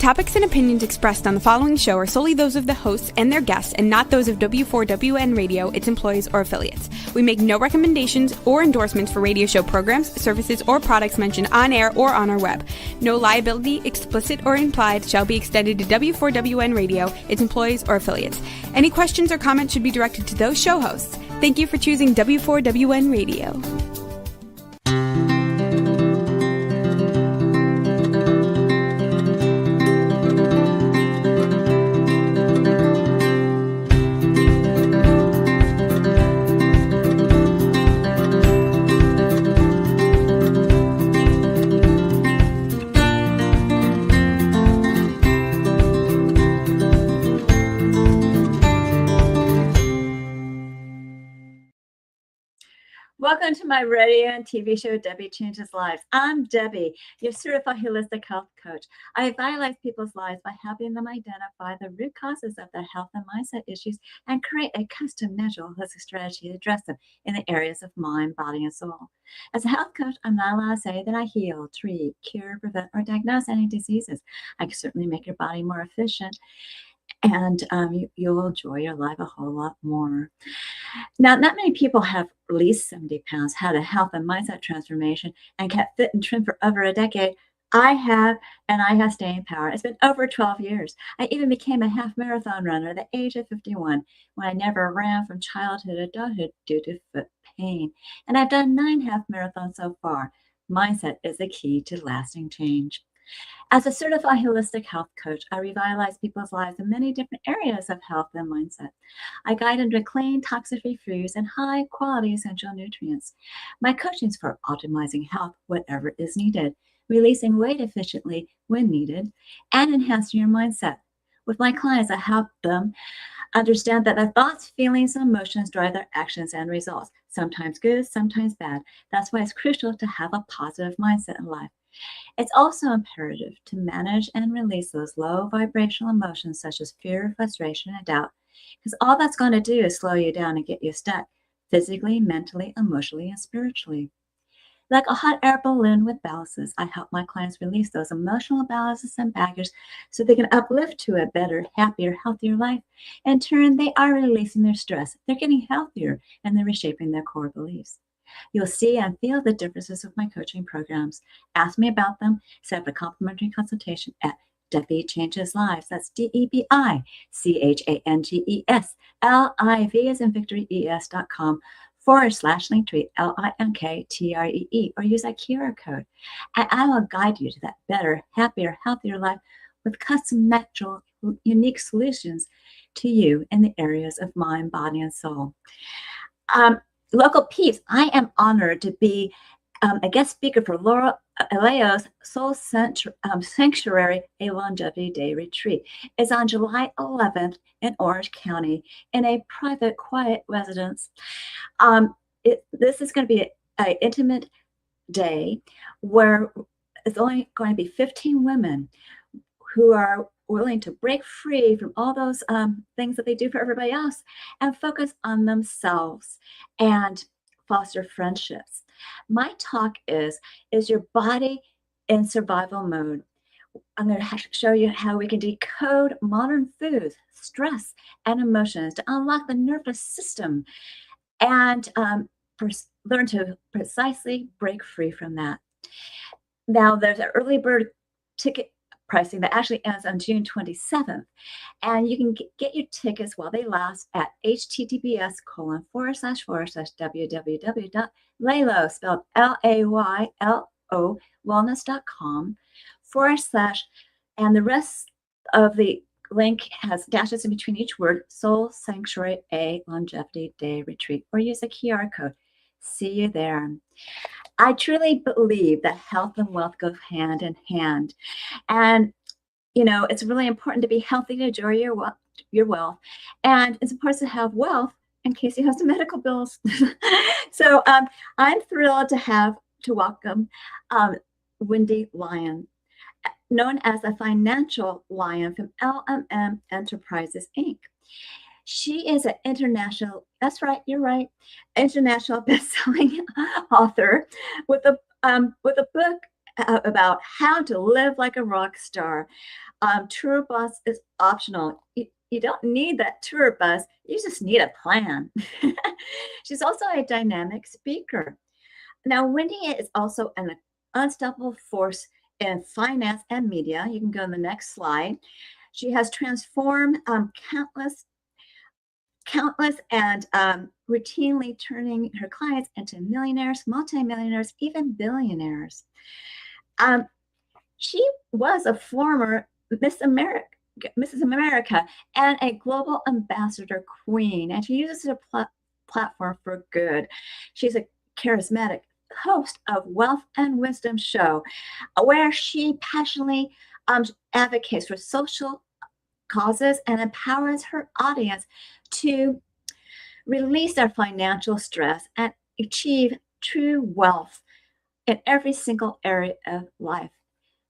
topics and opinions expressed on the following show are solely those of the hosts and their guests and not those of W4WN Radio, its employees, or affiliates. We make no recommendations or endorsements for radio show programs, services, or products mentioned on air or on our web. No liability, explicit or implied, shall be extended to W4WN Radio, its employees, or affiliates. Any questions or comments should be directed to those show hosts. Thank you for choosing W4WN Radio. Welcome to my radio and TV show, Debi Changes Lives. I'm Debi, your certified holistic health coach. I vitalize people's lives by helping them identify the root causes of their health and mindset issues and create a custom natural holistic strategy to address them in the areas of mind, body, and soul. As a health coach, I'm not allowed to say that I heal, treat, cure, prevent, or diagnose any diseases. I can certainly make your body more efficient, and you'll enjoy your life a whole lot more. Now, not many people have released 70 pounds, had a health and mindset transformation, and kept fit and trim for over a decade. I have, and I have staying power. It's been over 12 years. I even became a half marathon runner at the age of 51 when I never ran from childhood to adulthood due to foot pain. And I've done 9 half marathons so far. Mindset is the key to lasting change. As a certified holistic health coach, I revitalize people's lives in many different areas of health and mindset. I guide them to clean, toxic-free foods and high-quality essential nutrients. My coaching is for optimizing health, whatever is needed, releasing weight efficiently when needed, and enhancing your mindset. With my clients, I help them understand that their thoughts, feelings, and emotions drive their actions and results, sometimes good, sometimes bad. That's why it's crucial to have a positive mindset in life. It's also imperative to manage and release those low vibrational emotions such as fear, frustration, and doubt, because all that's going to do is slow you down and get you stuck physically, mentally, emotionally, and spiritually. Like a hot air balloon with ballasts, I help my clients release those emotional ballasts and baggage so they can uplift to a better, happier, healthier life. In turn, they are releasing their stress. They're getting healthier, and they're reshaping their core beliefs. You'll see and feel the differences of my coaching programs. Ask me about them. Set up a complimentary consultation at Debi Changes Lives. That's DEBICHANGESLIV as in Victory ES.com/linktree LINKTREE, or use that QR code. And I will guide you to that better, happier, healthier life with custom, natural, unique solutions to you in the areas of mind, body, and soul. Local peeps, I am honored to be a guest speaker for Laura Aleo's Soul Sanctuary, a Longevity Day Retreat. It's on July 11th in Orange County in a private, quiet residence. This is going to be an intimate day where it's only going to be 15 women who are willing to break free from all those things that they do for everybody else and focus on themselves and foster friendships. My talk is your body in survival mode? I'm going to show you how we can decode modern foods, stress, and emotions to unlock the nervous system and learn to precisely break free from that. Now, there's an early bird ticket pricing that actually ends on June 27th. And you can get your tickets while they last at https://www.laylo, spelled LAYLO, wellness.com / and the rest of the link has dashes in between each word, Soul Sanctuary A Longevity Day Retreat, or use the QR code. See you there. I truly believe that health and wealth go hand in hand. And, you know, it's really important to be healthy to enjoy your wealth. And it's important to have wealth in case you have some medical bills. So I'm thrilled to welcome Wendy Lyon, known as the Financial Lyon from LMM Enterprises, Inc. She is an international, that's right, you're right, international best-selling author with a book about how to live like a rock star. Tour bus is optional. You don't need that tour bus. You just need a plan. She's also a dynamic speaker. Now, Wendy is also an unstoppable force in finance and media. You can go to the next slide. She has transformed countless and routinely turning her clients into millionaires, multi-millionaires, even billionaires. She was a former Mrs. America, and a global ambassador queen, and she uses her platform for good. She's a charismatic host of Wealth and Wisdom show, where she passionately advocates for social causes and empowers her audience to release their financial stress and achieve true wealth in every single area of life.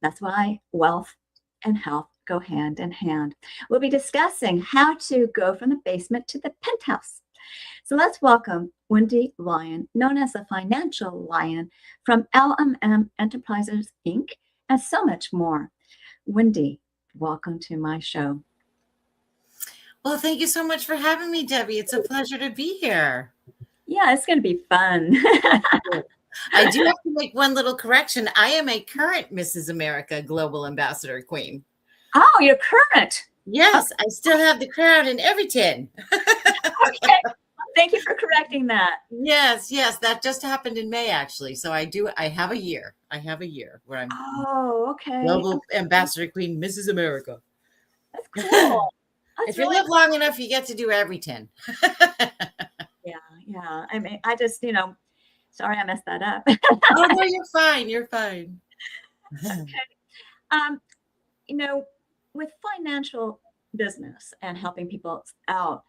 That's why wealth and health go hand in hand. We'll be discussing how to go from the basement to the penthouse. So let's welcome Wendy Lyon, known as the Financial Lyon, from LMM Enterprises, Inc., and so much more. Wendy, welcome to my show. Well, thank you so much for having me, Debbie. It's a pleasure to be here. Yeah, it's going to be fun. I do have to make one little correction. I am a current Mrs. America Global Ambassador Queen. Oh, you're current. Yes, I still have the crown and everything. Okay. Thank you for correcting that. Yes, that just happened in May, actually. So I have a year. Where I'm okay. Global Ambassador Queen, Mrs. America. That's cool. If you live long enough, you get to do everything. Yeah. I mean, I just, sorry I messed that up. Oh, no, you're fine. Okay. With financial business and helping people out,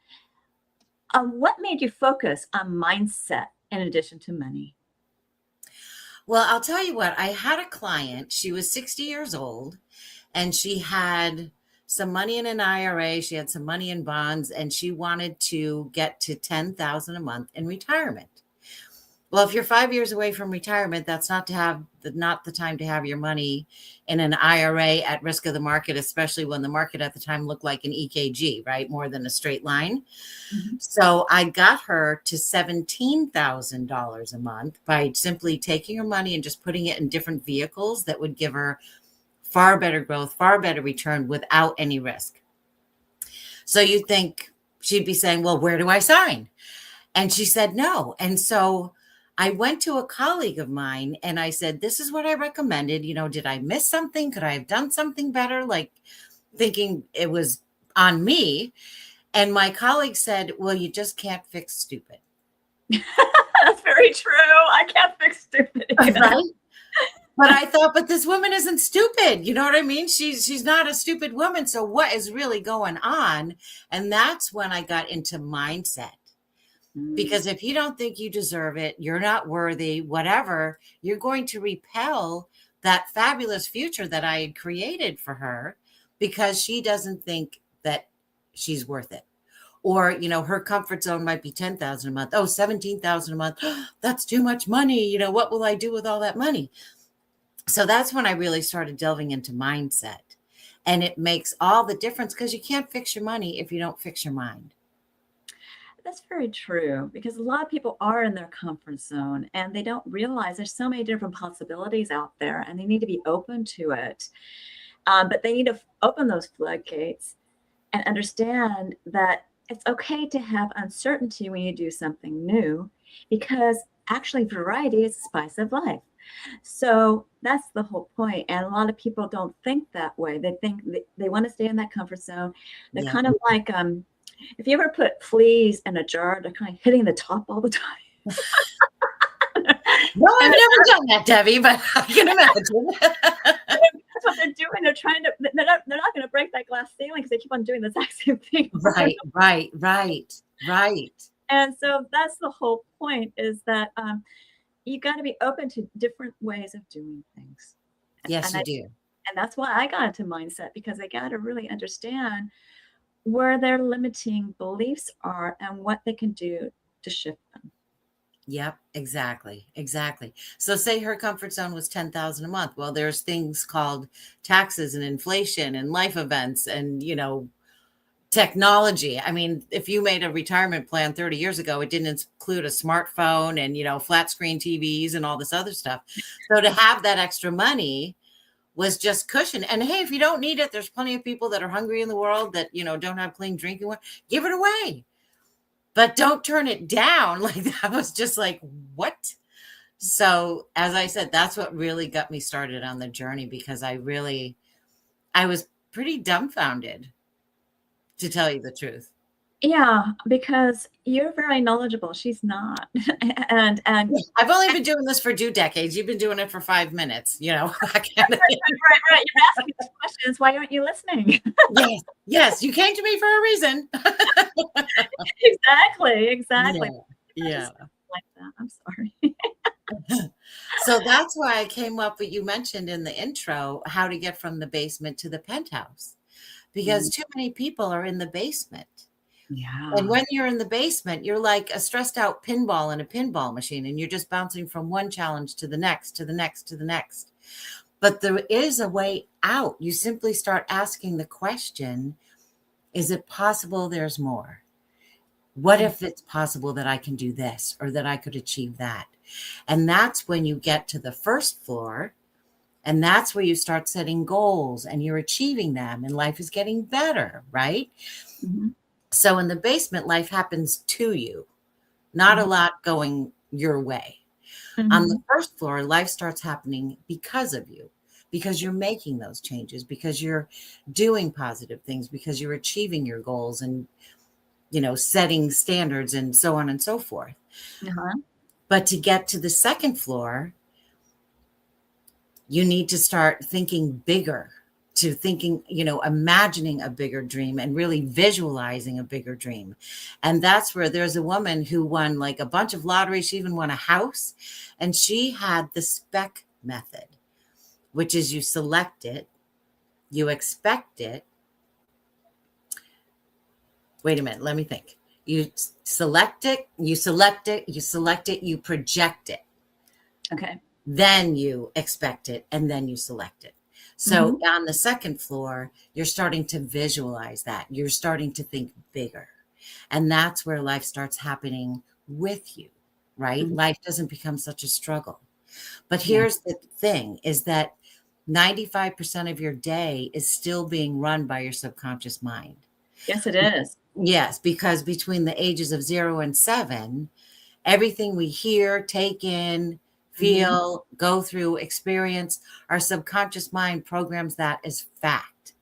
what made you focus on mindset in addition to money? Well, I'll tell you what, I had a client, she was 60 years old, and she had some money in an IRA, she had some money in bonds, and she wanted to get to $10,000 a month in retirement. Well, if you're 5 years away from retirement, that's not the time to have your money in an IRA at risk of the market, especially when the market at the time looked like an EKG, right? More than a straight line. Mm-hmm. So I got her to $17,000 a month by simply taking her money and just putting it in different vehicles that would give her far better growth, far better return without any risk. So you'd think she'd be saying, well, where do I sign? And she said no. And so I went to a colleague of mine and I said, this is what I recommended. Did I miss something? Could I have done something better? Like thinking it was on me. And my colleague said, well, you just can't fix stupid. That's very true. I can't fix stupid. Right? But I thought, but this woman isn't stupid. You know what I mean? She's not a stupid woman. So what is really going on? And that's when I got into mindset. Because if you don't think you deserve it, you're not worthy, whatever, you're going to repel that fabulous future that I had created for her because she doesn't think that she's worth it. Or, her comfort zone might be $10,000 a month. Oh, $17,000 a month. That's too much money. What will I do with all that money? So that's when I really started delving into mindset. And it makes all the difference because you can't fix your money if you don't fix your mind. That's very true, because a lot of people are in their comfort zone and they don't realize there's so many different possibilities out there and they need to be open to it. But they need to open those floodgates and understand that it's okay to have uncertainty when you do something new, because actually variety is the spice of life. So that's the whole point. And a lot of people don't think that way. They think they want to stay in that comfort zone. They're kind of like, if you ever put fleas in a jar, they're kind of hitting the top all the time. Well, I've never done that, Debbie, but I can imagine. That's what they're doing. They're trying to, they're not going to break that glass ceiling because they keep on doing the exact same thing. Right. And so that's the whole point, is that you got to be open to different ways of doing things. Yes, you do. And that's why I got into mindset, because I got to really understand where their limiting beliefs are and what they can do to shift them. Yep, exactly. Exactly. So say her comfort zone was 10,000 a month. Well, there's things called taxes and inflation and life events and, technology. I mean, if you made a retirement plan 30 years ago, it didn't include a smartphone and, flat screen TVs and all this other stuff. So to have that extra money was just cushion. And hey, if you don't need it, there's plenty of people that are hungry in the world that, don't have clean drinking water. Give it away. But don't turn it down. Like that was just like, what? So as I said, that's what really got me started on the journey, because I was pretty dumbfounded, to tell you the truth. Yeah, because you're very knowledgeable. She's not. and I've only been doing this for 2 decades. You've been doing it for 5 minutes, that kind of thing. Right. You're asking these questions. Why aren't you listening? Yes. You came to me for a reason. Exactly. Yeah. Like that. I'm sorry. So that's why I came up with, you mentioned in the intro, how to get from the basement to the penthouse, because too many people are in the basement. Yeah. And when you're in the basement, you're like a stressed out pinball in a pinball machine, and you're just bouncing from one challenge to the next, to the next, to the next. But there is a way out. You simply start asking the question, is it possible there's more? What if it's possible that I can do this, or that I could achieve that? And that's when you get to the first floor, and that's where you start setting goals and you're achieving them, and life is getting better, right? Mm-hmm. So in the basement, life happens to you, not a lot going your way. Mm-hmm. On the first floor, life starts happening because of you, because you're making those changes, because you're doing positive things, because you're achieving your goals and, setting standards and so on and so forth. Uh-huh. But to get to the second floor, you need to start thinking bigger, to thinking, imagining a bigger dream and really visualizing a bigger dream. And that's where there's a woman who won like a bunch of lotteries. She even won a house, and she had the spec method, which is you select it, you expect it. Wait a minute, let me think. You select it, you project it. Okay. Then you expect it, and then you select it. So on the second floor, you're starting to visualize that. You're starting to think bigger. And that's where life starts happening with you, right? Life doesn't become such a struggle. But here's the thing, is that 95% of your day is still being run by your subconscious mind. Yes, it is. Yes, because between the ages of 0 and 7, everything we hear, take in, feel, go through, experience, our subconscious mind programs that as fact.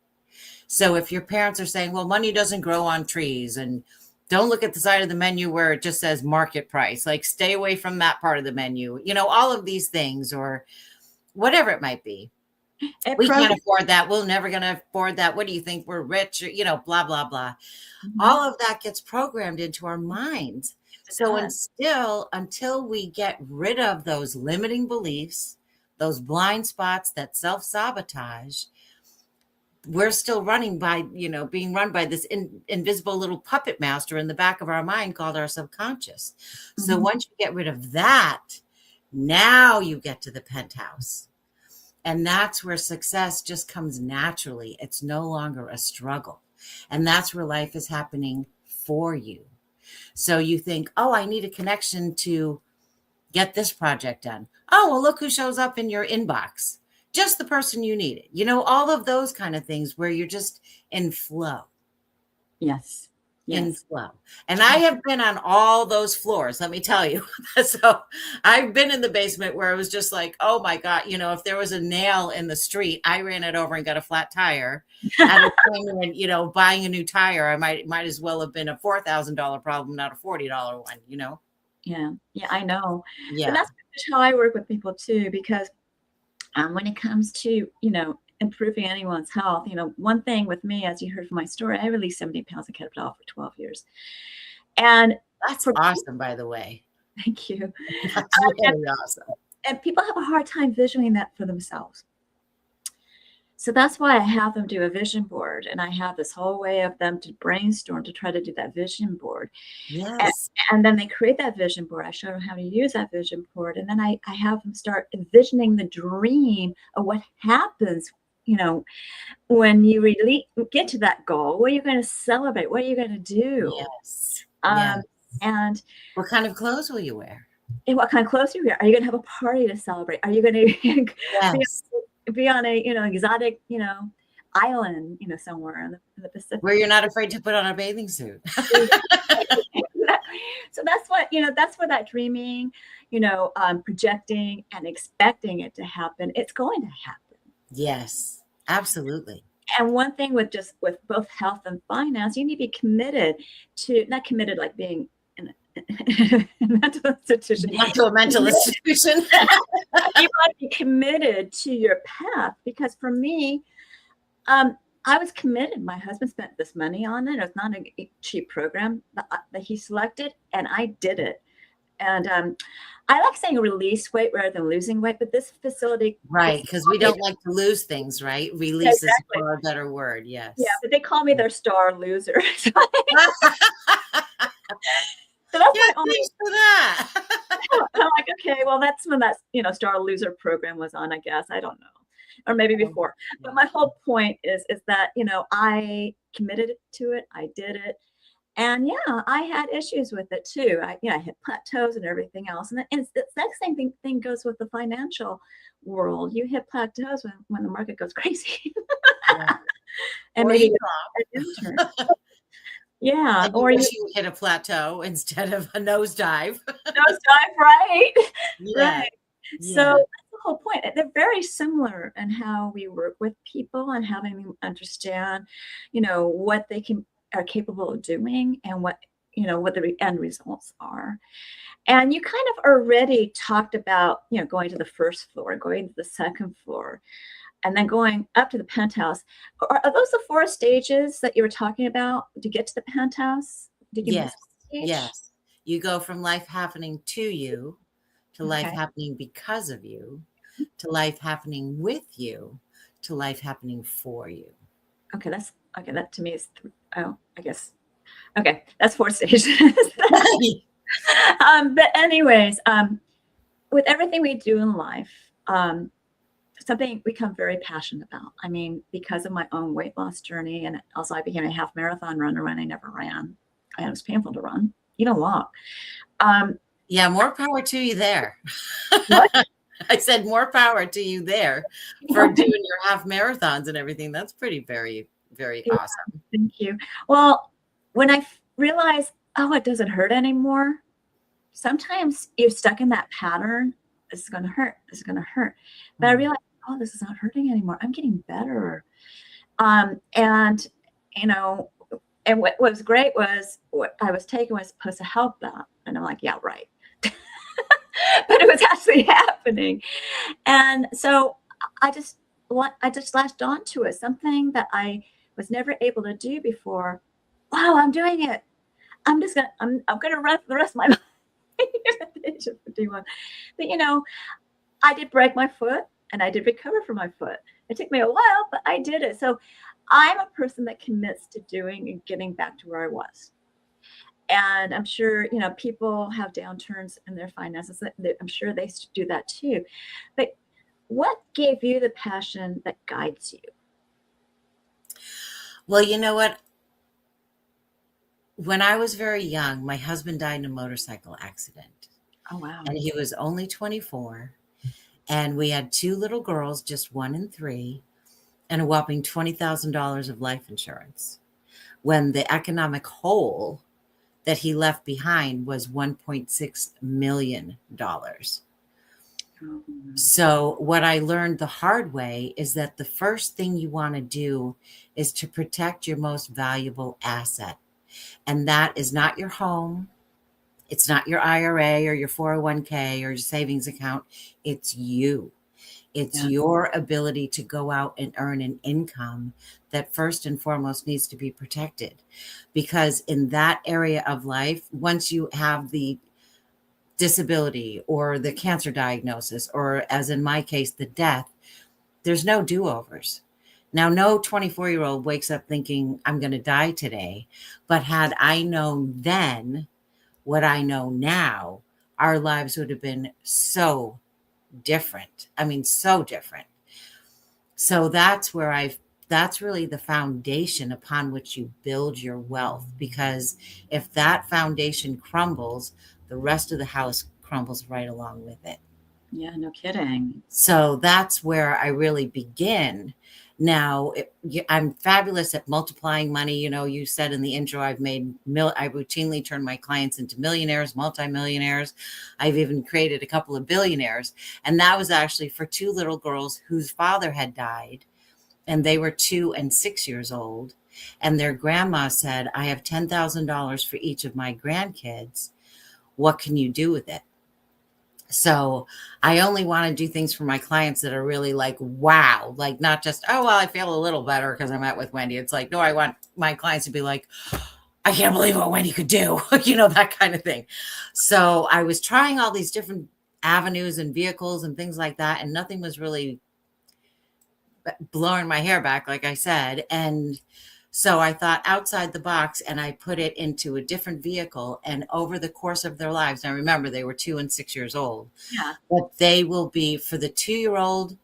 So if your parents are saying, well, money doesn't grow on trees, and don't look at the side of the menu where it just says market price, like stay away from that part of the menu, all of these things, or whatever it might be. We can't afford that. We're never going to afford that. What do you think? We're rich, or, blah, blah, blah. All of that gets programmed into our minds. So until we get rid of those limiting beliefs, those blind spots that self-sabotage, we're still running by, being run by this invisible little puppet master in the back of our mind called our subconscious. So once you get rid of that, now you get to the penthouse. And that's where success just comes naturally. It's no longer a struggle. And that's where life is happening for you. So you think, oh, I need a connection to get this project done. Oh, well, look who shows up in your inbox. Just the person you needed. All of those kind of things where you're just in flow. Yes. In flow. And I have been on all those floors, let me tell you. So I've been in the basement where it was just like, oh my God, if there was a nail in the street, I ran it over and got a flat tire. At a time when, buying a new tire, I might as well have been a $4,000 problem, not a $40 one, Yeah, I know. Yeah. And that's how I work with people too, because when it comes to, improving anyone's health, one thing with me, as you heard from my story, I released 70 pounds and kept it off for 12 years. And that's awesome, by the way. Thank you. That's really awesome. And people have a hard time visualizing that for themselves. So that's why I have them do a vision board, and I have this whole way of them to brainstorm to try to do that vision board. And, Yes. and then they create that vision board. I show them how to use that vision board. And then I have them start envisioning the dream of what happens, when you really get to that goal. What are you going to celebrate? What are you going to do? Yes. Um, Yes. and What kind of clothes will you wear? what kind of clothes are you wear? Are you going to have a party to celebrate? Are you going to Yes. be on a, exotic, island, somewhere in the Pacific? Where you're not afraid to put on a bathing suit. So that's where that dreaming, projecting and expecting it to happen, it's going to happen. Yes, absolutely. And one thing with both health and finance, you need to be committed to, not committed like being in a mental institution. Not to a mental institution. You want to be committed to your path, because for me, I was committed. My husband spent this money on it. It was not a cheap program that he selected, and I did it. And I like saying release weight rather than losing weight, but this facility. Right, because we don't like to lose things, right? Release is far a better word, yes. Yeah, but they call me their star loser. So that's my only. Thanks for that. I'm like, okay, well, that's when that star loser program was on, I guess. I don't know. Or maybe before. But my whole point is that, I committed to it. I did it. And yeah, I had issues with it too. I hit plateaus and everything else. And it's the exact same thing goes with the financial world. You hit plateaus when the market goes crazy. Yeah. And or maybe you an intern. Yeah. and or you hit a plateau instead of a nosedive. Nosedive, right? Yeah. Right. Yeah. So that's the whole point. They're very similar in how we work with people and having them understand, what they are capable of doing and what the end results are. And you kind of already talked about, going to the first floor, going to the second floor, and then going up to the penthouse. Are those the 4 stages that you were talking about to get to the penthouse? Did you miss a stage? Yes. You go from life happening to you, to life happening because of you, to life happening with you, to life happening for you. Okay, that to me is I guess. Okay, that's 4 stages. But anyways, with everything we do in life, something we become very passionate about. I mean, because of my own weight loss journey, and also I became a half marathon runner when I never ran. And it was painful to run, even walk. Yeah, more power to you there. What? I said more power to you there for doing your half marathons and everything. That's very, very awesome. Thank you. Well, when I realized, it doesn't hurt anymore. Sometimes you're stuck in that pattern. This is going to hurt. This is going to hurt. But I realized, this is not hurting anymore. I'm getting better. And what was great was what I was taking was supposed to help that. And I'm like, yeah, right. But it was actually happening. And so I just latched onto it, something that I was never able to do before. Wow, I'm doing it. I'm gonna run for the rest of my life. At the age of 51. But I did break my foot and I did recover from my foot. It took me a while, but I did it. So I'm a person that commits to doing and getting back to where I was. And I'm sure, people have downturns in their finances. I'm sure they do that too. But what gave you the passion that guides you? Well, you know what? When I was very young, my husband died in a motorcycle accident. Oh, wow. And he was only 24. And we had 2 little girls, just 1 and 3, and a whopping $20,000 of life insurance, when the economic hole that he left behind was $1.6 million. So what I learned the hard way is that the first thing you want to do is to protect your most valuable asset. And that is not your home. It's not your IRA or your 401k or your savings account. It's you. It's your ability to go out and earn an income that first and foremost needs to be protected. Because in that area of life, once you have the disability or the cancer diagnosis, or as in my case, the death, there's no do-overs. Now, no 24-year-old wakes up thinking I'm going to die today. But had I known then what I know now, our lives would have been so different. I mean, so different. So that's really the foundation upon which you build your wealth. Because if that foundation crumbles, the rest of the house crumbles right along with it. Yeah, no kidding. So that's where I really begin. Now, I'm fabulous at multiplying money. You said in the intro, I routinely turn my clients into millionaires, multi-millionaires. I've even created a couple of billionaires. And that was actually for two little girls whose father had died. And they were 2 and 6 years old. And their grandma said, I have $10,000 for each of my grandkids. What can you do with it? So I only want to do things for my clients that are really like, wow, like not just, oh, well, I feel a little better because I met with Wendy. It's like, no, I want my clients to be like, I can't believe what Wendy could do, that kind of thing. So I was trying all these different avenues and vehicles and things like that. And nothing was really blowing my hair back, like I said. And so I thought outside the box and I put it into a different vehicle. And over the course of their lives, now remember, they were 2 and 6 years old. Yeah. But they will be, for the 2-year-old,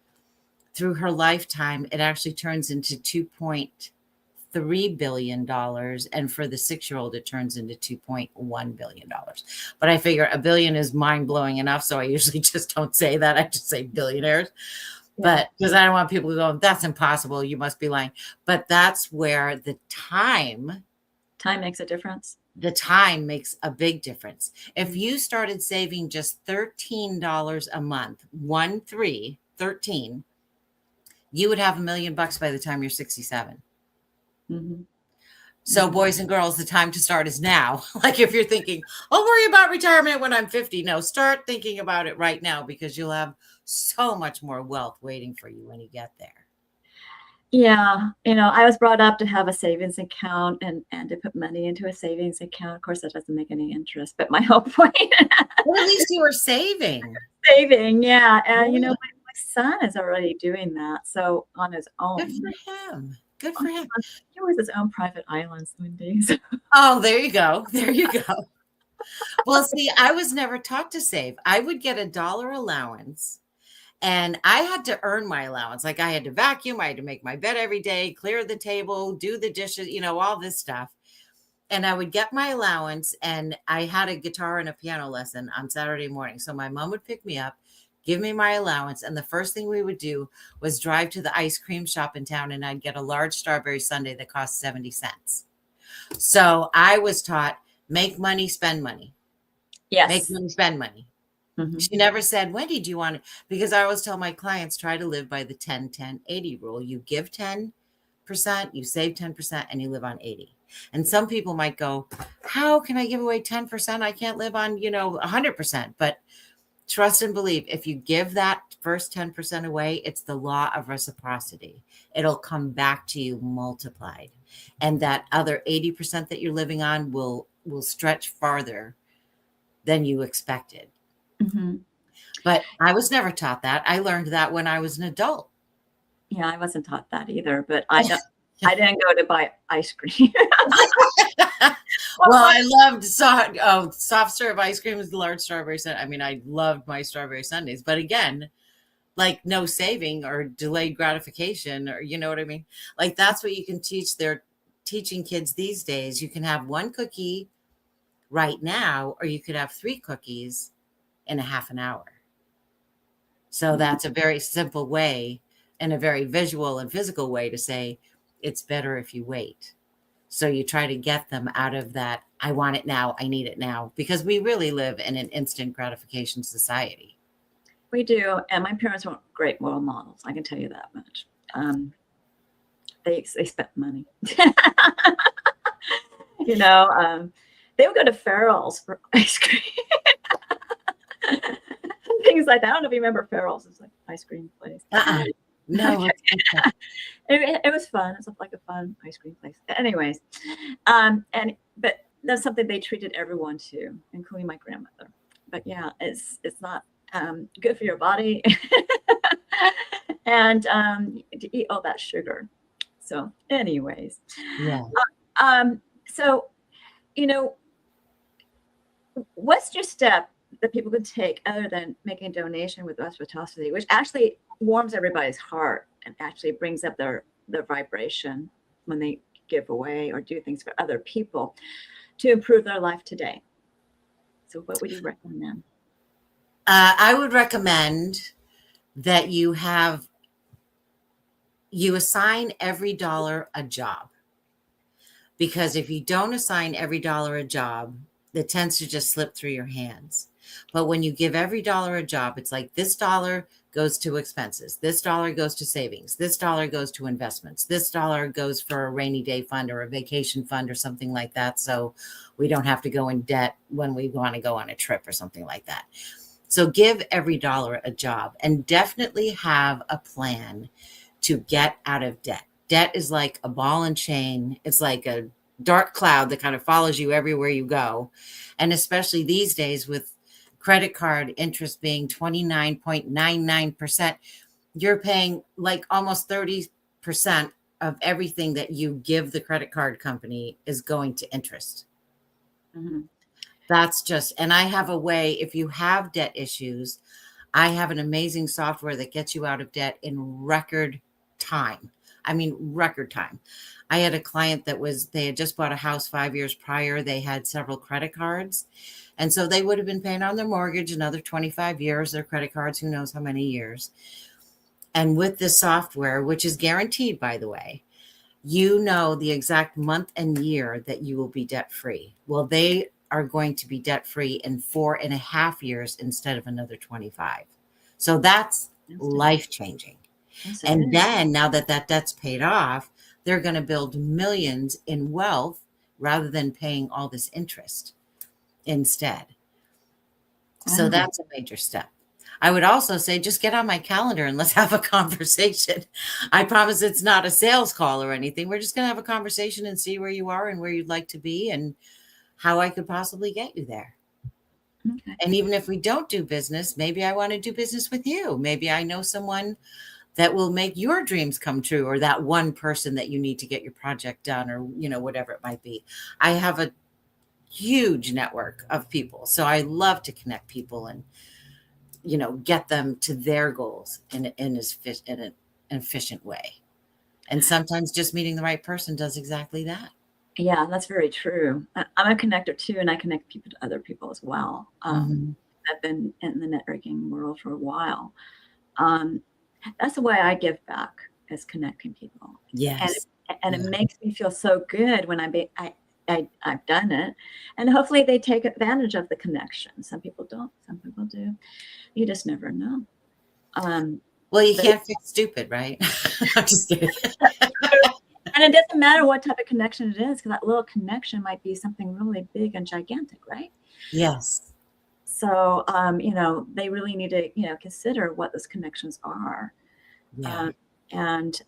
through her lifetime, it actually turns into $2.3 billion. And for the 6-year-old, it turns into $2.1 billion. But I figure a billion is mind blowing enough. So I usually just don't say that. I just say billionaires. But because I don't want people to go, that's impossible. You must be lying. But that's where the time makes a difference. The time makes a big difference. If you started saving just $13 a month, 13, you would have $1 million by the time you're 67. Mm-hmm. So boys and girls, the time to start is now. Like if you're thinking, I'll worry about retirement when I'm 50. No, start thinking about it right now because you'll have so much more wealth waiting for you when you get there. Yeah. I was brought up to have a savings account and to put money into a savings account. Of course, that doesn't make any interest, but my whole point. Well, at least you were saving. Yeah. And, my son is already doing that. So on his own. Good for him. Good for him. He was his own private island, Wendy. Oh, there you go. There you go. Well, see, I was never taught to save. I would get $1 allowance and I had to earn my allowance. Like I had to vacuum. I had to make my bed every day, clear the table, do the dishes, all this stuff. And I would get my allowance and I had a guitar and a piano lesson on Saturday morning. So my mom would pick me up, give me my allowance. And the first thing we would do was drive to the ice cream shop in town and I'd get a large strawberry sundae that cost 70 cents. So I was taught, make money, spend money. Yes. Make money, spend money. Mm-hmm. She never said, Wendy, do you want to? Because I always tell my clients, try to live by the 10-10-80 rule. You give 10%, you save 10%, and you live on 80. And some people might go, how can I give away 10%? I can't live on, 100%. But trust and believe, if you give that first 10% away, it's the law of reciprocity. It'll come back to you multiplied. And that other 80% that you're living on will stretch farther than you expected. Mm-hmm. But I was never taught that. I learned that when I was an adult. Yeah, I wasn't taught that either, but I didn't go to buy ice cream. Well, I loved soft serve ice cream with large strawberry sundae. I mean, I loved my strawberry sundaes, but again, like no saving or delayed gratification, or you know what I mean? Like that's what you can teach. They're teaching kids these days. You can have 1 cookie right now, or you could have 3 cookies in a half an hour. So that's a very simple way and a very visual and physical way to say it's better if you wait. So you try to get them out of that, I want it now, I need it now, because we really live in an instant gratification society. We do. And my parents weren't great role models. I can tell you that much. They spent money. They would go to Farrell's for ice cream. Things like that. I don't know if you remember Farrell's. It's like an ice cream place. No. It was fun. It was like a fun ice cream place. Anyways, but that's something they treated everyone to, including my grandmother. But yeah, it's not good for your body. And to eat all that sugar. So anyways, Yeah. so, what's your step that people can take other than making a donation with reciprocity, which actually warms everybody's heart and actually brings up their vibration when they give away or do things for other people to improve their life today? So what would you recommend? I would recommend that you assign every dollar a job. Because if you don't assign every dollar a job, it tends to just slip through your hands. But when you give every dollar a job, it's like this dollar goes to expenses. This dollar goes to savings. This dollar goes to investments. This dollar goes for a rainy day fund or a vacation fund or something like that. So we don't have to go in debt when we want to go on a trip or something like that. So give every dollar a job, and definitely have a plan to get out of debt. Debt is like a ball and chain. It's like a dark cloud that kind of follows you everywhere you go. And especially these days with credit card interest being 29.99%, you're paying like almost 30% of everything that you give the credit card company is going to interest. Mm-hmm. That's just, and I have a way, if you have debt issues, I have an amazing software that gets you out of debt in record time. I mean, record time. I had a client they had just bought a house 5 years prior. They had several credit cards. And so they would have been paying on their mortgage another 25 years, their credit cards, who knows how many years. And with this software, which is guaranteed, by the way, you know the exact month and year that you will be debt free. Well, they are going to be debt free in 4.5 years instead of another 25. So that's life changing. And then now that debt's paid off, they're going to build millions in wealth rather than paying all this interest instead. So that's a major step. I would also say, just get on my calendar and let's have a conversation. I promise it's not a sales call or anything. We're just going to have a conversation and see where you are and where you'd like to be and how I could possibly get you there. Okay. And even if we don't do business, maybe I want to do business with you. Maybe I know someone that will make your dreams come true, or that one person that you need to get your project done, or, whatever it might be. I have a huge network of people. So I love to connect people and, get them to their goals in an efficient way. And sometimes just meeting the right person does exactly that. Yeah, that's very true. I'm a connector too, and I connect people to other people as well. I've been in the networking world for a while. That's the way I give back, is connecting people. Yes. And it makes me feel so good when I've done it. And hopefully they take advantage of the connection. Some people don't, some people do. You just never know. Well, you can't fix stupid, right? I'm just kidding. And it doesn't matter what type of connection it is, because that little connection might be something really big and gigantic, right? Yes. So, they really need to, consider what those connections are. Yeah. And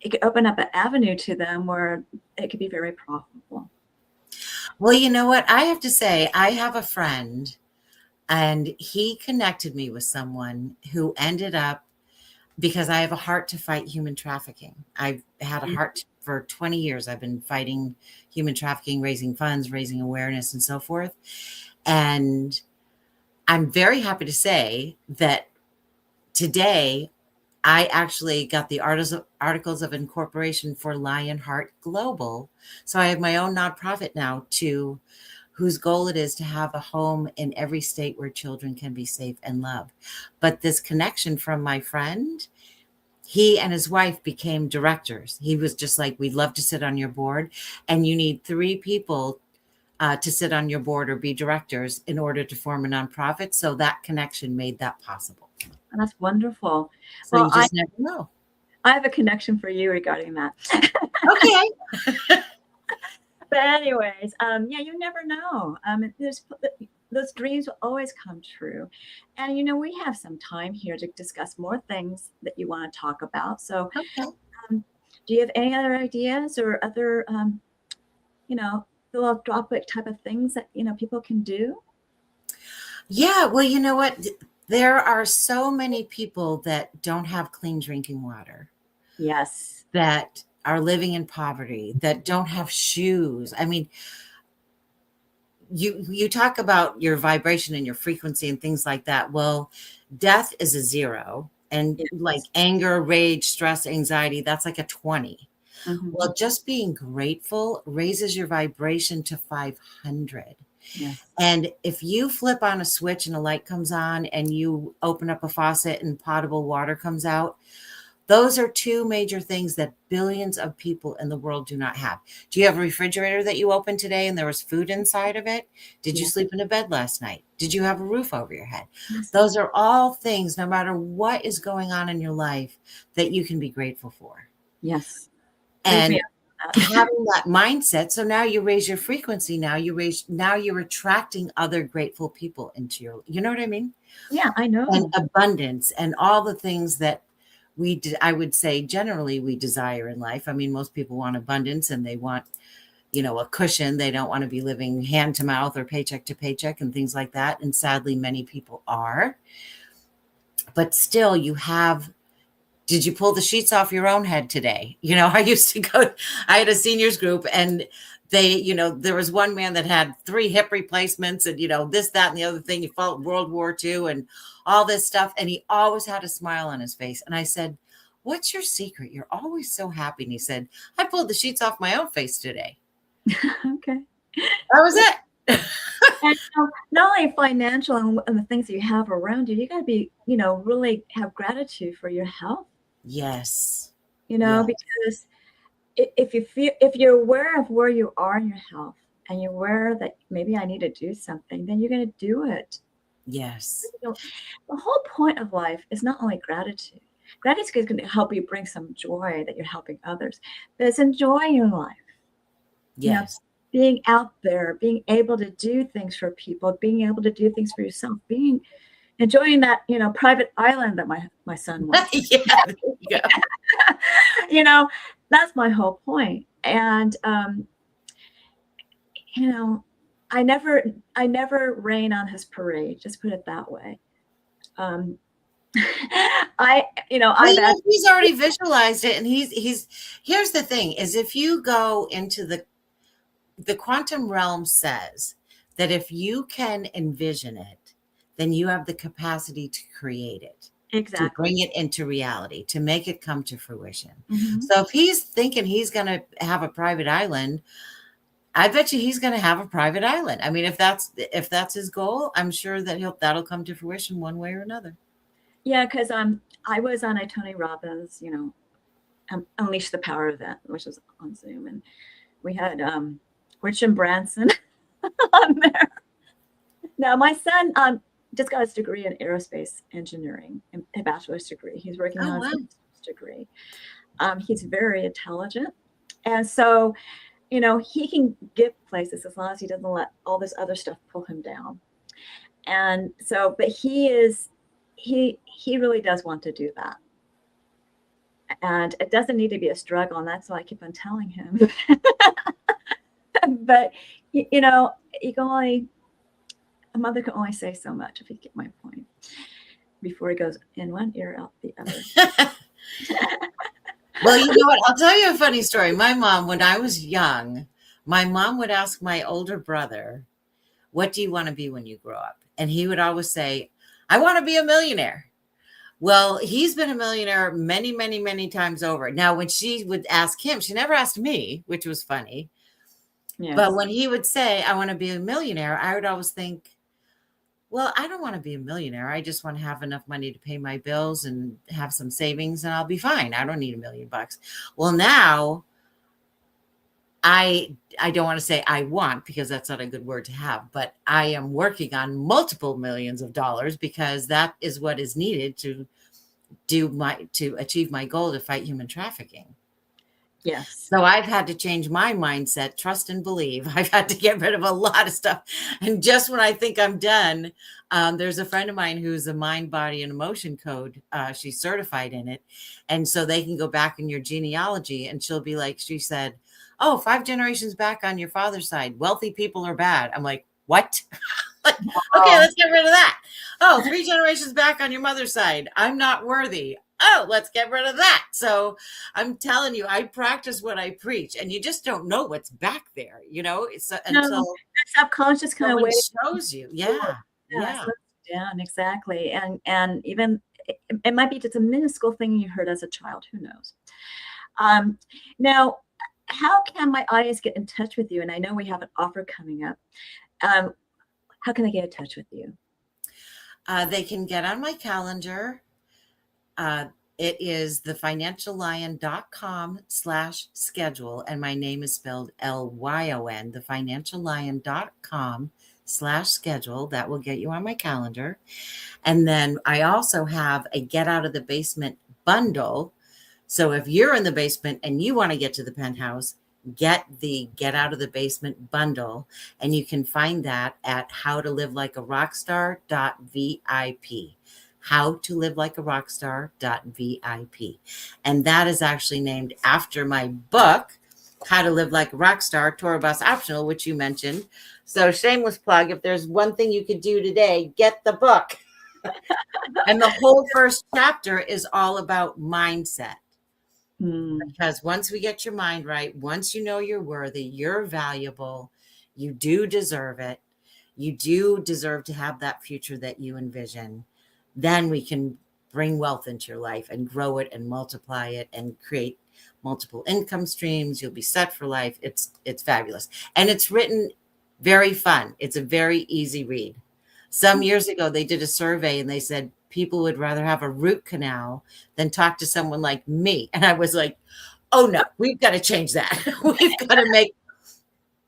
it could open up an avenue to them where it could be very profitable. Well, you know what? I have to say, I have a friend, and he connected me with someone who ended up, because I have a heart to fight human trafficking. I've had a heart for 20 years. I've been fighting human trafficking, raising funds, raising awareness, and so forth. And I'm very happy to say that today I actually got the articles of incorporation for Lionheart Global. So I have my own nonprofit now whose goal it is to have a home in every state where children can be safe and loved. But this connection from my friend, he and his wife became directors. He was just like, we'd love to sit on your board. And you need 3 people to sit on your board or be directors in order to form a nonprofit. So that connection made that possible. And that's wonderful. So you just never know. I have a connection for you regarding that. Okay. But anyways, you never know. Those dreams will always come true. And, we have some time here to discuss more things that you want to talk about. So okay. Do you have any other ideas or other, philanthropic type of things that, people can do? Yeah, well, you know what? There are so many people that don't have clean drinking water. Yes. that are living in poverty, that don't have shoes. I mean, you talk about your vibration and your frequency and things like that. Well, death is a 0, and like Yes. anger, rage, stress, anxiety, that's like a 20. Mhm. Well, just being grateful raises your vibration to 500. Yes. And if you flip on a switch and a light comes on, and you open up a faucet and potable water comes out, those are 2 major things that billions of people in the world do not have. Do you have a refrigerator that you opened today and there was food inside of it? Did you Yes. sleep in a bed last night? Did you have a roof over your head? Yes. Those are all things, no matter what is going on in your life, that you can be grateful for. Yes. And having that mindset, so now you raise your frequency, now you're attracting other grateful people into your, you know what I mean? Yeah, I know. And abundance and all the things that I would say generally we desire in life. I mean, most people want abundance, and they want, a cushion. They don't want to be living hand to mouth or paycheck to paycheck and things like that. And sadly, many people are. But still, did you pull the sheets off your own head today? I had a seniors group, and they, there was one man that had 3 hip replacements and, this, that, and the other thing. He fought World War II and all this stuff. And he always had a smile on his face. And I said, "What's your secret? You're always so happy." And he said, "I pulled the sheets off my own face today." Okay. That was it. And not only financial and the things that you have around you, you got to be, really have gratitude for your health. Yes. Because if you're aware of where you are in your health, and you're aware that maybe I need to do something, then you're going to do it. Yes. The whole point of life is not only gratitude. Gratitude is going to help you bring some joy that you're helping others, but it's enjoying your life. Yes. Being out there, being able to do things for people, being able to do things for yourself, enjoying that, private island that my son wants. Yeah. That's my whole point. And, I never rain on his parade, just put it that way. He's already visualized it, and here's the thing is, if you go into the quantum realm says that if you can envision it, then you have the capacity to create it. Exactly. To bring it into reality, to make it come to fruition. Mm-hmm. So if he's thinking he's going to have a private island, I bet you he's going to have a private island. I mean, if that's his goal, I'm sure that that'll come to fruition one way or another. Yeah, because I was on a Tony Robbins, Unleash the Power event, which was on Zoom, and we had Richard Branson on there. Now, my son just got his degree in aerospace engineering, a bachelor's degree. He's working on his master's degree. He's very intelligent, and so, he can get places as long as he doesn't let all this other stuff pull him down. And so, but he really does want to do that. And it doesn't need to be a struggle. And that's why I keep on telling him. But, a mother can only say so much, if you get my point, before it goes in one ear, out the other. Well, you know what? I'll tell you a funny story. My mom, when I was young, my mom would ask my older brother, "What do you want to be when you grow up?" And he would always say, "I want to be a millionaire." Well, he's been a millionaire many, many, many times over. Now, when she would ask him, she never asked me, which was funny. Yes. But when he would say, "I want to be a millionaire," I would always think, well, I don't want to be a millionaire. I just want to have enough money to pay my bills and have some savings, and I'll be fine. I don't need $1 million. Well, now I don't want to say I want, because that's not a good word to have, but I am working on multiple millions of dollars, because that is what is needed to achieve my goal to fight human trafficking. Yes. So I've had to change my mindset, trust and believe. I've had to get rid of a lot of stuff. And just when I think I'm done, there's a friend of mine who's a mind, body, and emotion code. She's certified in it. And so they can go back in your genealogy, and she'll be like, she said, "Oh, 5 generations back on your father's side, wealthy people are bad." I'm like, what? Okay, let's get rid of that. Oh, 3 generations back on your mother's side, I'm not worthy. oh, let's get rid of that. So I'm telling you, I practice what I preach, and you just don't know what's back there, it's No, until that subconscious kind of someone way. shows you. Yeah. Yeah, Yeah. slows you down, exactly. And even it might be just a minuscule thing you heard as a child. Who knows? Now, how can my audience get in touch with you? And I know we have an offer coming up. How can they get in touch with you? They can get on my calendar. It is thefinanciallion.com/schedule. And my name is spelled Lyon, thefinanciallion.com/schedule. That will get you on my calendar. And then I also have a Get Out of the Basement bundle. So if you're in the basement and you want to get to the penthouse, get the Get Out of the Basement bundle. And you can find that at howtoliveleakearockstar.vip. howtoliveleakearockstar.vip. And that is actually named after my book, How to Live Like a Rockstar, Tour Bus Optional, which you mentioned. So shameless plug, if there's one thing you could do today, get the book. And the whole first chapter is all about mindset. Because once we get your mind right, once you know you're worthy, you're valuable, you do deserve it, you do deserve to have that future that you envision, then we can bring wealth into your life and grow it and multiply it and create multiple income streams. You'll be set for life. It's fabulous. And it's written very fun. It's a very easy read. Some years ago, they did a survey and they said people would rather have a root canal than talk to someone like me. And I was like, oh no, we've got to change that. We've got to make.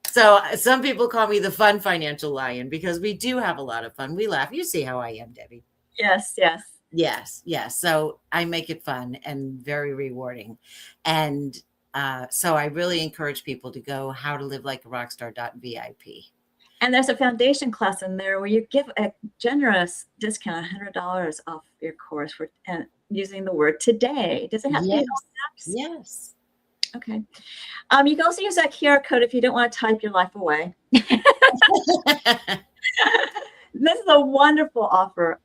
So some people call me the fun financial lion because we do have a lot of fun. We laugh. You see how I am, Debbie. Yes, yes. Yes, yes. So I make it fun and very rewarding. And so I really encourage people to go howtoliveleakearockstar.vip. And there's a foundation class in there where you give a generous discount, $100 off your course for using the word today. Does it have to be all caps? Yes. Okay. You can also use that QR code if you don't want to type your life away. This is a wonderful offer,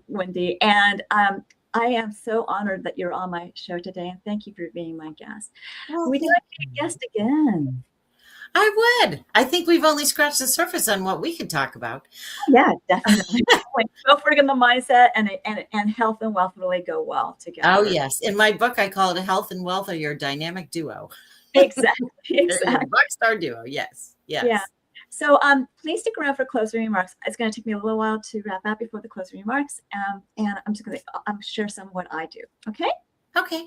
Wendy. And I am so honored that you're on my show today. And thank you for being my guest. Would you like to be a guest again? I would. I think we've only scratched the surface on what we could talk about. Yeah, definitely. Go for it in the mindset and health and wealth really go well together. Oh, yes. In my book, I call it Health and Wealth are your dynamic duo. Exactly. Your rockstar duo. Yes. Yes. Yeah. So please stick around for closing remarks. It's going to take me a little while to wrap up before the closing remarks. And I'm just going to share some of what I do. Okay? Okay.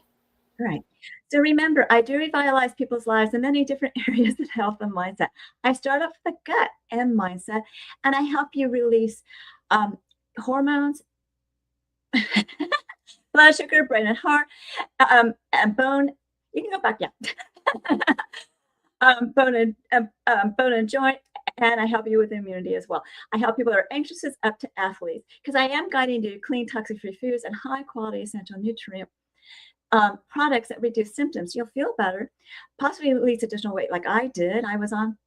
All right. So remember, I do revitalize people's lives in many different areas of health and mindset. I start off with the gut and mindset, and I help you release hormones, blood sugar, brain and heart, and bone. You can go back, yeah. Bone and joint, and I help you with immunity as well. I help people that are anxious up to athletes because I am guiding you to clean, toxic-free foods and high-quality essential nutrient products that reduce symptoms. You'll feel better, possibly release additional weight like I did. I was on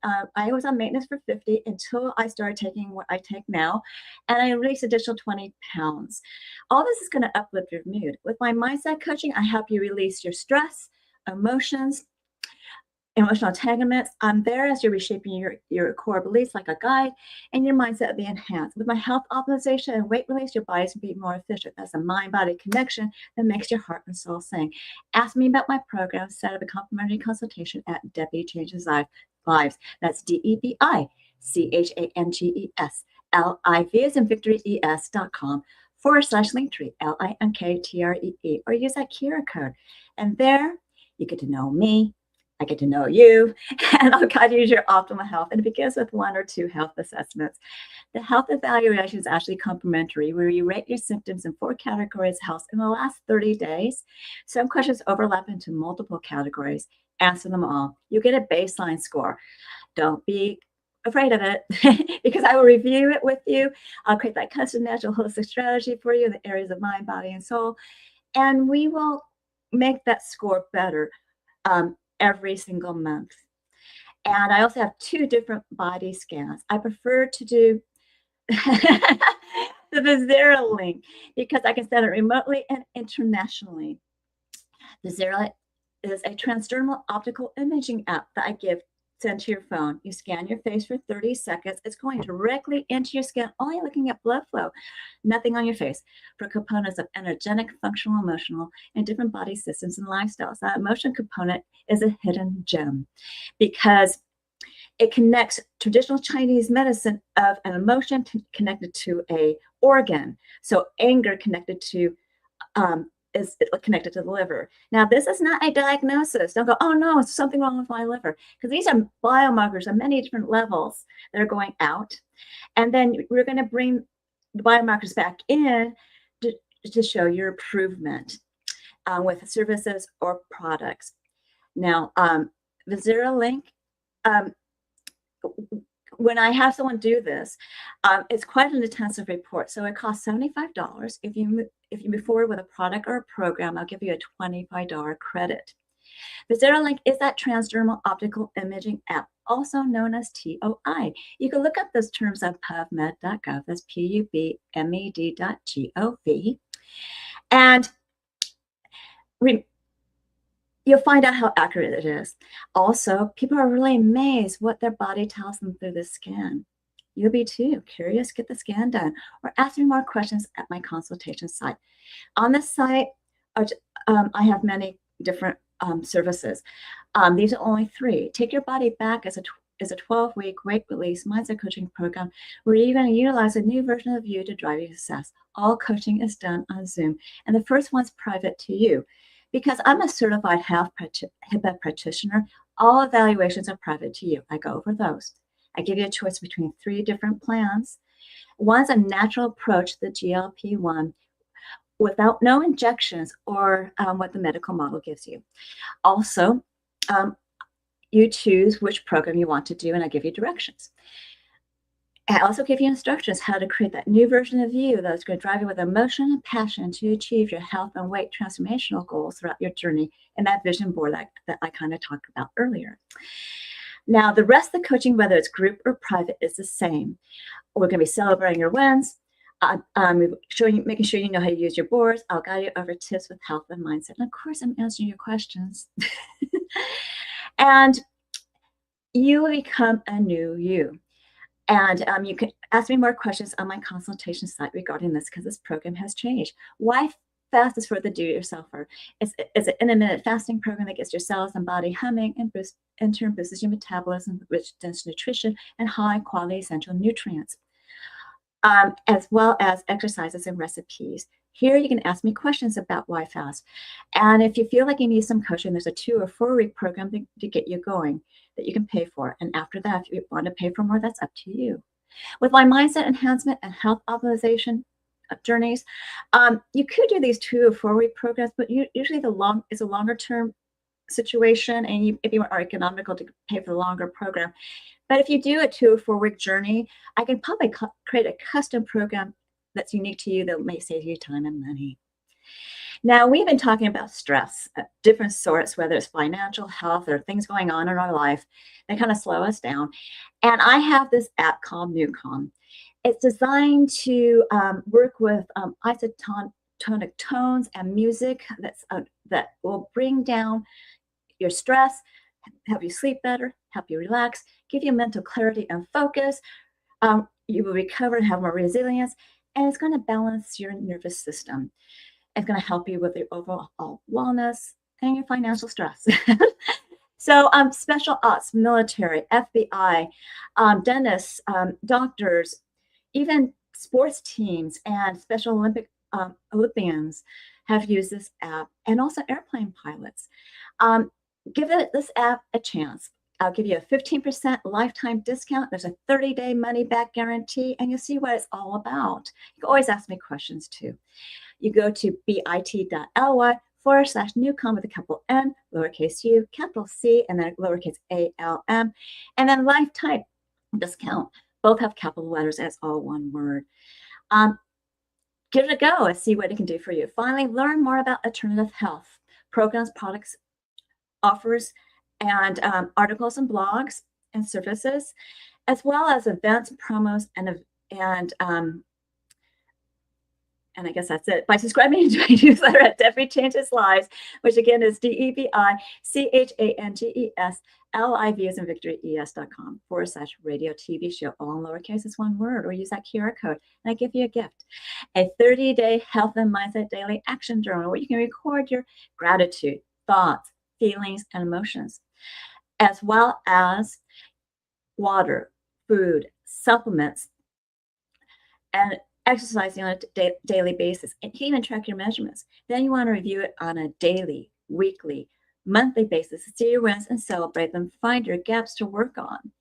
maintenance for 50 until I started taking what I take now, and I released additional 20 pounds. All this is going to uplift your mood. With my mindset coaching, I help you release your stress, emotions, emotional entanglements. I'm there as you're reshaping your core beliefs like a guide, and your mindset will be enhanced. With my health optimization and weight release, your body's will be more efficient. That's a mind-body connection that makes your heart and soul sing. Ask me about my program. Set up a complimentary consultation at Debi Changes Lives. That's DEBICHANGES LIV as in victory ES.com/linktree LINKTREE, or use that QR code. And there you get to know me. I get to know you, and I'll guide you to your optimal health. And it begins with 1 or 2 health assessments. The health evaluation is actually complimentary, where you rate your symptoms in 4 categories of health in the last 30 days. Some questions overlap into multiple categories. Answer them all. You get a baseline score. Don't be afraid of it because I will review it with you. I'll create that custom natural holistic strategy for you in the areas of mind, body, and soul. And we will make that score better every single month. And I also have 2 different body scans. I prefer to do The Vizera link, because I can send it remotely and internationally. Vizera is a transdermal optical imaging app that I send to your phone. You scan your face for 30 seconds. It's going directly into your skin, only looking at blood flow, nothing on your face, for components of energetic, functional, emotional, and different body systems and lifestyles. That emotion component is a hidden gem because it connects traditional Chinese medicine of an emotion connected to a organ. So anger connected to is connected to the liver. Now, this is not a diagnosis. Don't go, oh no, it's something wrong with my liver, because these are biomarkers on many different levels that are going out. And then we're going to bring the biomarkers back in to show your improvement with services or products. Now, Vizera link, when I have someone do this, it's quite an intensive report. So it costs $75. If you move forward with a product or a program, I'll give you a $25 credit. Vizera Link is that transdermal optical imaging app, also known as TOI. You can look up those terms on pubmed.gov. That's PUBMED.gov. And you'll find out how accurate it is. Also, people are really amazed what their body tells them through the scan. You'll be too curious, get the scan done, or ask me more questions at my consultation site. On this site, I have many different services. These are only 3. Take Your Body Back is a 12-week weight release mindset coaching program where you're going to utilize a new version of you to drive your success. All coaching is done on Zoom, and the first one's private to you. Because I'm a certified HIPAA practitioner, all evaluations are private to you. I go over those. I give you a choice between 3 different plans. One's a natural approach to the GLP-1 without no injections or what the medical model gives you. Also, you choose which program you want to do, and I give you directions. I also give you instructions how to create that new version of you that's going to drive you with emotion and passion to achieve your health and weight transformational goals throughout your journey in that vision board that I kind of talked about earlier. Now, the rest of the coaching, whether it's group or private, is the same. We're going to be celebrating your wins, making sure you know how to use your boards. I'll guide you over tips with health and mindset. And of course, I'm answering your questions. And you will become a new you. And you can ask me more questions on my consultation site regarding this, because this program has changed. Why fast is for the do-it-yourselfer? It's an intermittent fasting program that gets your cells and body humming and in turn boosts your metabolism, rich, dense nutrition, and high-quality essential nutrients, as well as exercises and recipes. Here you can ask me questions about why fast. And if you feel like you need some coaching, there's a 2 or 4 week program to get you going that you can pay for. And after that, if you want to pay for more, that's up to you. With my mindset enhancement and health optimization journeys, you could do these 2 or 4 week programs, but usually it's a longer term situation, and if you are economical to pay for the longer program. But if you do a 2 or 4 week journey, I can probably create a custom program that's unique to you that may save you time and money. Now, we've been talking about stress of different sorts, whether it's financial, health, or things going on in our life that kind of slow us down. And I have this app called Newcom. It's designed to work with isotonic tones and music that will bring down your stress, help you sleep better, help you relax, give you mental clarity and focus. You will recover and have more resilience, and it's going to balance your nervous system. It's going to help you with your overall wellness and your financial stress. So special ops, military, FBI, dentists, doctors, even sports teams and Special Olympians have used this app, and also airplane pilots. Give this app a chance. I'll give you a 15% lifetime discount. There's a 30-day money-back guarantee, and you'll see what it's all about. You can always ask me questions, too. You go to bit.ly/Newcom with a capital N, lowercase u, capital C, and then lowercase ALM, and then lifetime discount. Both have capital letters, and it's all one word. Give it a go and see what it can do for you. Finally, learn more about alternative health programs, products, offers, and articles and blogs and services, as well as events, promos, and And I guess that's it. By subscribing to my newsletter at Debi Changes Lives, which again is DebiChangesLives as in Victory ES.com/radio TV show, all in lowercase, is one word, or use that QR code. And I give you a gift, a 30-day health and mindset daily action journal where you can record your gratitude, thoughts, feelings, and emotions, as well as water, food, supplements, and exercising on a daily basis. And you can even track your measurements. Then you want to review it on a daily, weekly, monthly basis to see your wins and celebrate them, find your gaps to work on.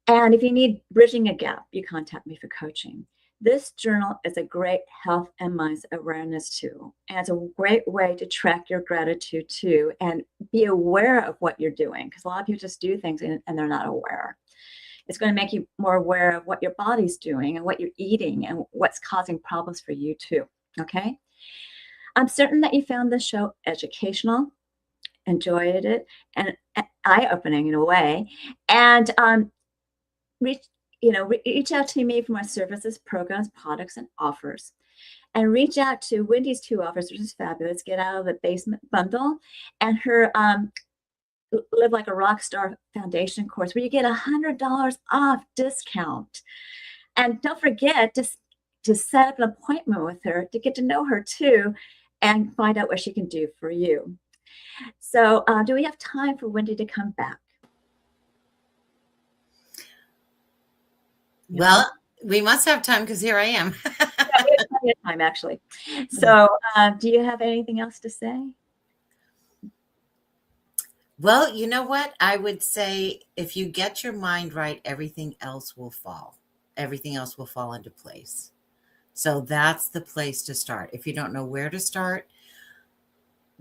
And if you need bridging a gap, you contact me for coaching. This journal is a great health and mindset awareness tool. And it's a great way to track your gratitude too, and be aware of what you're doing, because a lot of people just do things and they're not aware. It's going to make you more aware of what your body's doing and what you're eating and what's causing problems for you too. Okay. I'm certain that you found this show educational, enjoyed it, and eye-opening in a way. And reach out to me for my services, programs, products, and offers. And reach out to Wendy's 2 offers, which is fabulous. Get Out of the Basement bundle and her Live Like a Rock Star Foundation course, where you get $100 off discount. And don't forget to set up an appointment with her to get to know her too and find out what she can do for you. So do we have time for Wendy to come back? Well, we must have time because here I am. Yeah, we have plenty of time, actually. So do you have anything else to say? Well, you know what? I would say if you get your mind right, everything else will fall. Everything else will fall into place. So that's the place to start. If you don't know where to start,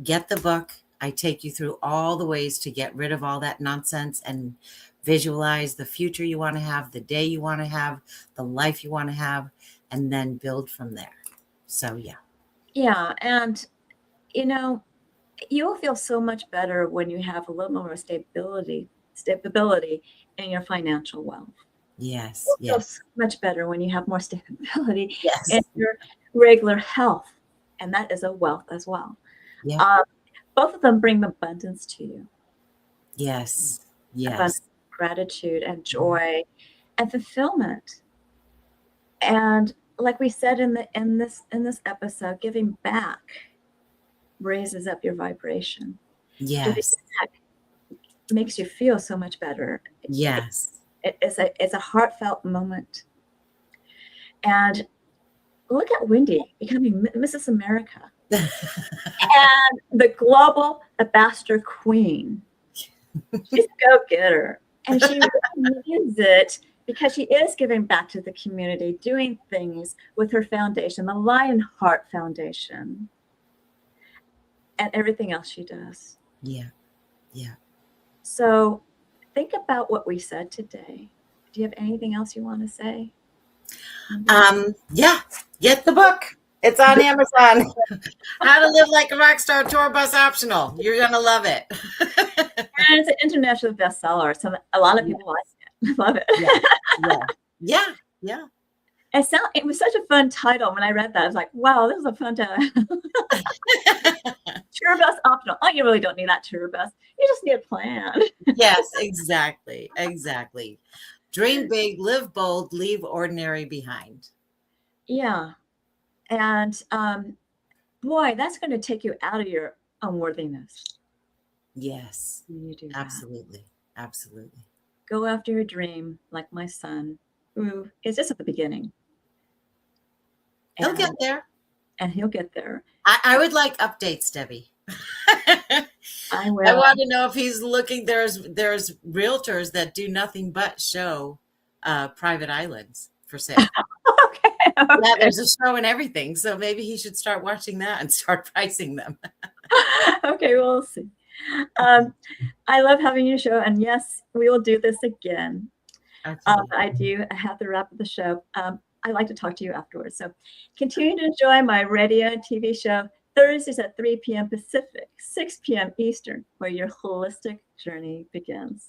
get the book. I take you through all the ways to get rid of all that nonsense and visualize the future you want to have, the day you want to have, the life you want to have, and then build from there. So, yeah. Yeah. And, you'll feel so much better when you have a little more stability in your financial wealth. Yes. You'll feel so much better when you have more stability Yes. in your regular health. And that is a wealth as well. Yeah. Both of them bring abundance to you. Yes. Yes. Abundance, gratitude and joy and fulfillment. And like we said in this episode, giving back raises up your vibration. Yes. Giving back makes you feel so much better. Yes. It's a heartfelt moment. And look at Wendy becoming Mrs. America and the global ambassador queen. She's a go-getter. And she really needs it because she is giving back to the community, doing things with her foundation, the Lionheart Foundation, and everything else she does. Yeah. Yeah. So think about what we said today. Do you have anything else you want to say? Yeah. Get the book. It's on Amazon. How to Live Like a Rockstar Tour Bus Optional. You're going to love it. And it's an international bestseller, so a lot of people like it. Love it. Yeah. It was such a fun title when I read that. I was like, wow, this is a fun title. Tour bus optional. Oh, you really don't need that tour bus. You just need a plan. Yes, exactly. Dream big, live bold, leave ordinary behind. Yeah. And boy, that's going to take you out of your unworthiness. Yes. You do that. Absolutely. Go after your dream, like my son, who is just at the beginning. He'll get there. And he'll get there. I would like updates, Debbie. I will. I want to know if he's looking. There's realtors that do nothing but show private islands for sale. Okay. Yeah, there's a show and everything. So maybe he should start watching that and start pricing them. Okay, we'll see. I love having your show, and yes, we will do this again. Okay. I have to wrap up the show. I'd like to talk to you afterwards. So continue to enjoy my radio and TV show Thursdays at 3 p.m. Pacific, 6 p.m. Eastern, where your holistic journey begins.